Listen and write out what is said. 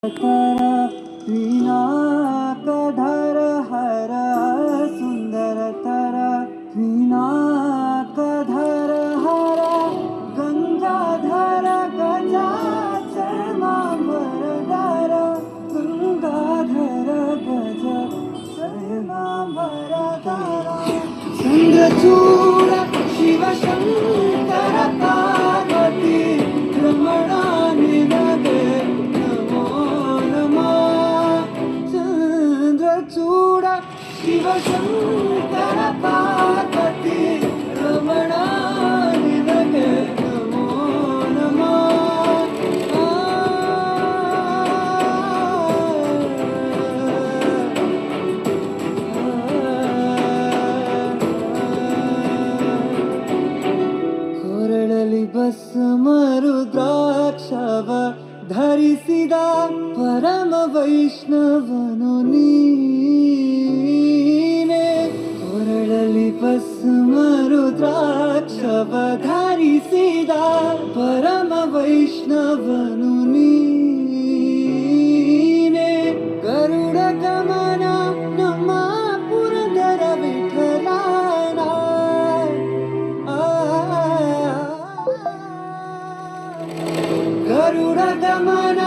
तर विनाकधर हर सुंदरतर विनाकधर हर गंगाधर गजाचर्मांबरधर गंगाधर गज चर्मांबरधर चंद्रचूड शिवशंकर पार्वती रमणा निनगे नमो नमः चंद्रचूड शिवशंकर पार्वती रमणा निनगे नमो नमः ಕೊರಳಲಿ ಭಸ್ಮ ರುದ್ರಾಕ್ಷವ ಧರಿಸಿದ ಪರಮ ವೈಷ್ಣವನು ನೀನೆ ಕೊರಳಲಿ ಭಸ್ಮ ರುದ್ರಾಕ್ಷವ ಧರಿಸಿದ ಪರಮ ವೈಷ್ಣವನು ನೀನೆ ಗರುಡ ಗಮನ ನಮ್ಮ ಪುರಂದರ ವಿಠಲನ ಗರುಡ ಗಮನ